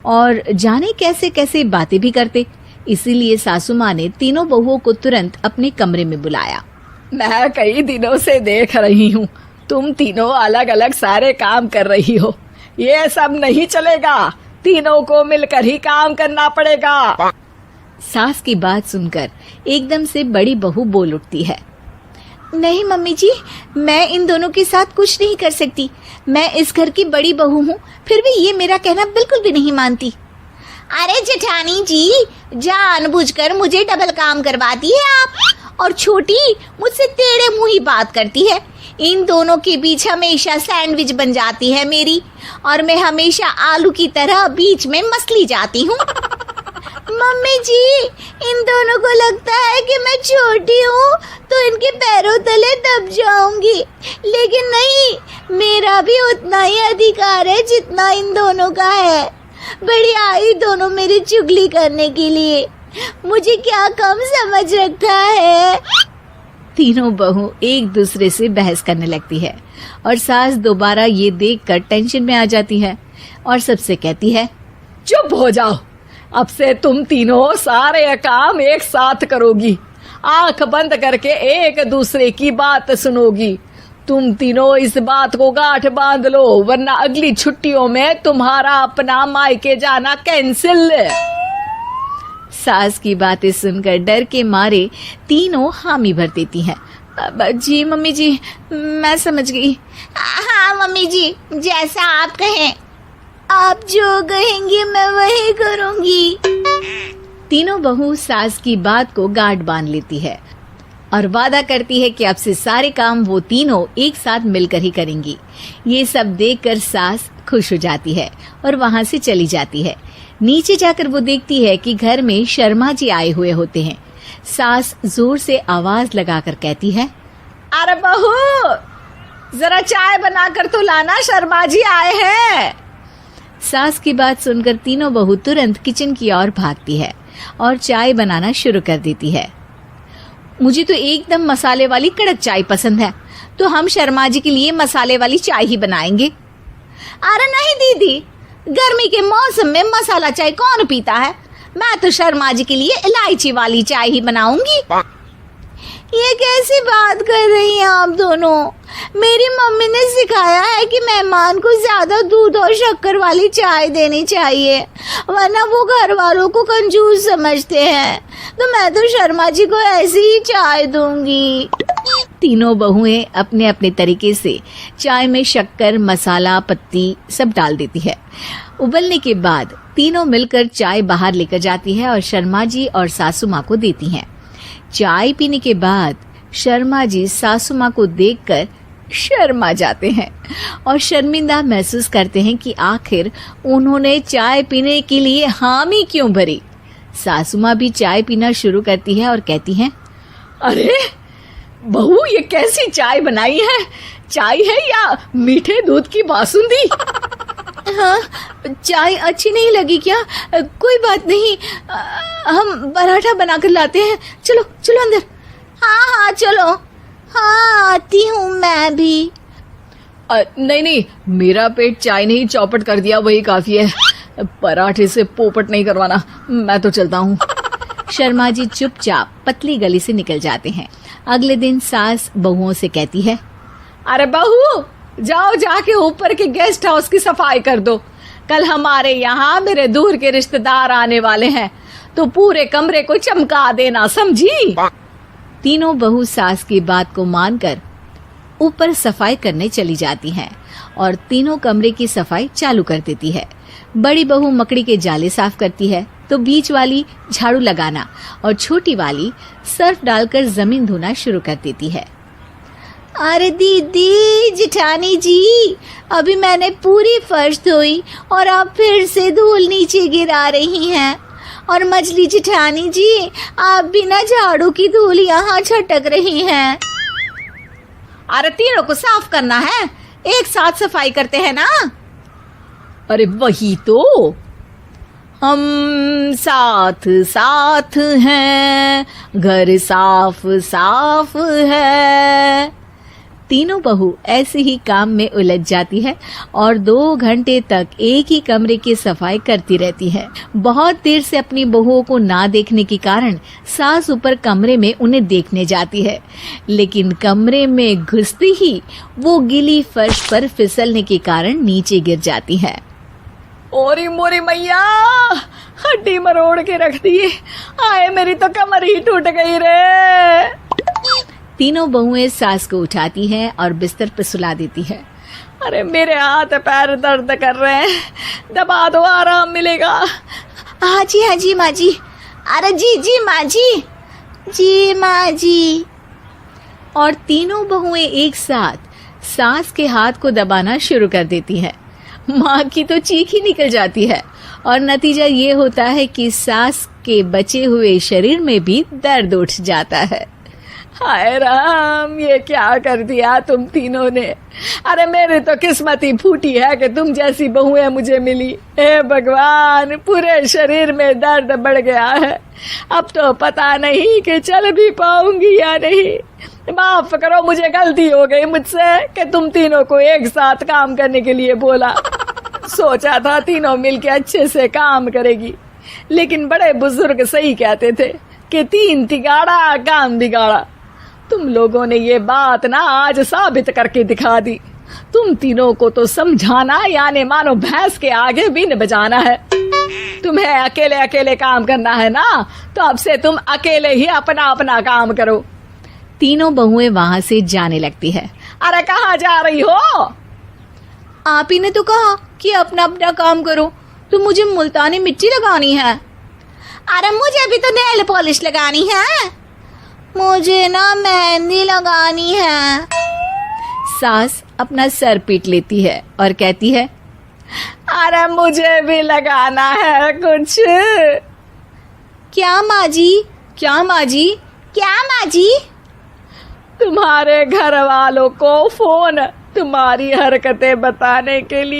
और जाने कैसे कैसे बातें भी करते। इसीलिए सासू माँ ने तीनों बहुओं को तुरंत अपने कमरे में बुलाया। मैं कई दिनों से देख रही हूँ, तुम तीनों अलग अलग सारे काम कर रही हो। ये सब नहीं चलेगा, तीनों को मिलकर ही काम करना पड़ेगा। सास की बात सुनकर एकदम से बड़ी बहू बोल उठती है। नहीं मम्मी जी, मैं इन दोनों के साथ कुछ नहीं कर सकती। मैं इस घर की बड़ी बहू हूँ, फिर भी ये मेरा कहना बिल्कुल भी नहीं मानती। अरे जेठानी जी, जानबूझकर मुझे डबल काम करवाती है आप, और छोटी मुझसे टेढ़े मुंह ही बात करती है। इन दोनों के बीच हमेशा सैंडविच बन जाती है मेरी, और मैं हमेशा आलू की तरह बीच में मसली जाती हूँ। मम्मी जी, इन दोनों को लगता है कि मैं छोटी हूँ तो इनके पैरों तले दब जाऊंगी, लेकिन नहीं, मेरा भी उतना ही अधिकार है जितना इन दोनों का है। बड़ी आई दोनों मेरी चुगली करने के लिए, मुझे क्या कम समझ रखा है। तीनों बहू एक दूसरे से बहस करने लगती है और सास दोबारा ये देखकर टेंशन में आ जाती है और सबसे कहती है, चुप हो जाओ, अब से तुम तीनों सारे काम एक साथ करोगी, आंख बंद करके एक दूसरे की बात सुनोगी। तुम तीनों इस बात को गांठ बांध लो, वरना अगली छुट्टियों में तुम्हारा अपना मायके जाना कैंसिल। सास की बातें सुनकर डर के मारे तीनों हामी भर देती हैं। जी मम्मी जी, मैं समझ गई। हाँ मम्मी जी, जैसा आप कहें, आप जो कहेंगी मैं वही करूंगी। तीनों बहू सास की बात को गांठ बांध लेती है और वादा करती है कि अब से सारे काम वो तीनों एक साथ मिलकर ही करेंगी। ये सब देखकर सास खुश हो जाती है और वहां से चली जाती है। नीचे जाकर वो देखती है कि घर में शर्मा जी आए हुए होते हैं। सास जोर से आवाज लगाकर कहती है, अरे बहू, जरा चाय बनाकर तो लाना, शर्मा जी आए हैं। सास की बात सुनकर तीनों बहू तुरंत किचन की ओर भागती है और चाय बनाना शुरू कर देती है। मुझे तो एकदम मसाले वाली कड़क चाय पसंद है, तो हम शर्मा जी के लिए मसाले वाली चाय ही बनाएंगे। अरे नहीं दीदी, गर्मी के मौसम में मसाला चाय कौन पीता है? मैं तो शर्मा जी के लिए इलायची वाली चाय ही बनाऊंगी। ये कैसी बात कर रही हैं आप दोनों? मेरी मम्मी ने सिखाया है कि मेहमान को ज्यादा दूध और शक्कर वाली चाय देनी चाहिए, वरना वो घर वालों को कंजूस समझते हैं। तो मैं तो शर्मा जी को ऐसी ही चाय दूंगी। तीनों बहुएं अपने अपने तरीके से चाय में शक्कर, मसाला, पत्ती सब डाल देती है। उबलने के बाद तीनों मिलकर चाय बाहर लेकर जाती है और शर्मा जी और सासू माँ को देती हैं। चाय पीने के बाद शर्मा जी सासू माँ को देखकर शर्मा जाते हैं और शर्मिंदा महसूस करते हैं कि आखिर उन्होंने चाय पीने के लिए हामी क्यों भरी। सासू माँ भी चाय पीना शुरू करती है और कहती हैं, अरे बहू, ये कैसी चाय बनाई है? चाय है या मीठे दूध की बासुंदी? हाँ, चाय अच्छी नहीं लगी क्या? कोई बात नहीं, हम पराठा बनाकर लाते हैं। चलो चलो अंदर। हाँ हाँ चलो, हाँ आती हूँ मैं भी। नहीं नहीं, मेरा पेट चाय ने ही चौपट कर दिया, वही काफी है। पराठे से पोपट नहीं करवाना, मैं तो चलता हूँ। शर्मा जी चुपचाप पतली गली से निकल जाते हैं। अगले दिन सास बहुओं से कहती है, अरे बहू, जाओ जाके ऊपर के गेस्ट हाउस की सफाई कर दो। कल हमारे यहाँ मेरे दूर के रिश्तेदार आने वाले हैं, तो पूरे कमरे को चमका देना, समझी? तीनों बहू सास की बात को मानकर ऊपर सफाई करने चली जाती हैं और तीनों कमरे की सफाई चालू कर देती है। बड़ी बहू मकड़ी के जाले साफ करती है, तो बीच वाली झाड़ू लगाना और छोटी वाली सर्फ डालकर जमीन धोना शुरू कर देती है। अरे दीदी, जेठानी जी, अभी मैंने पूरी फर्श धोई और आप फिर से धूल नीचे गिरा रही हैं। और मछली जेठानी जी, आप बिना झाड़ू की धूल यहाँ छटक रही हैं। अरे तीनों को साफ करना है, एक साथ सफाई करते हैं ना। अरे वही तो, हम साथ साथ हैं, घर साफ साफ है। तीनों बहू ऐसे ही काम में उलझ जाती है और 2 घंटे तक एक ही कमरे की सफाई करती रहती है। बहुत देर से अपनी बहुओं को ना देखने के कारण सास ऊपर कमरे में उन्हें देखने जाती है, लेकिन कमरे में घुसती ही वो गीली फर्श पर फिसलने के कारण नीचे गिर जाती है। ओरी मोरी मैया, हड्डी मरोड़ के रख दी। आए मेरी तो कमर ही टूट गई रे। तीनों बहुएं सास को उठाती हैं और बिस्तर पर सुला देती है। अरे मेरे हाथ पैर दर्द कर रहे हैं, दबा दो आराम मिलेगा। हाँ जी माँ जी। अरे जी माँ जी माँ जी। और तीनों बहुएं एक साथ सास के हाथ को दबाना शुरू कर देती है। माँ की तो चीख ही निकल जाती है और नतीजा ये होता है कि सास के बचे हुए शरीर में भी दर्द उठ जाता है। हाय राम, ये क्या कर दिया तुम तीनों ने। अरे मेरी तो किस्मत ही फूटी है कि तुम जैसी बहुएं मुझे मिली। हे भगवान, पूरे शरीर में दर्द बढ़ गया है। अब तो पता नहीं कि चल भी पाऊंगी या नहीं। माफ करो, मुझे गलती हो गई मुझसे कि तुम तीनों को एक साथ काम करने के लिए बोला। सोचा था तीनों मिलके अच्छे से काम करेगी, लेकिन बड़े बुजुर्ग सही कहते थे कि 3 तिगाड़ा काम बिगाड़ा। तुम लोगों ने ये बात ना आज साबित करके दिखा दी। तुम तीनों को तो समझाना यानी मानो भैंस के आगे बीन बजाना है। तुम्हें अकेले अकेले काम करना है ना, तो अब से तुम अकेले ही अपना अपना काम करो। तीनों बहुएं वहां से जाने लगती है। अरे कहाँ जा रही हो? आप ही ने तो कहा कि अपना अपना काम तो मुझे मुल्तानी मिट्टी लगानी है। अरे मुझे भी तो नेल पॉलिश लगानी है। मुझे ना मेहंदी लगानी है। सास अपना सर पीट लेती है और कहती है, अरे मुझे भी लगाना है कुछ। क्या माँ जी? क्या माँ जी? क्या माँ जी? तुम्हारे घर वालों को फोन तुम्हारी हरकतें बताने के लिए।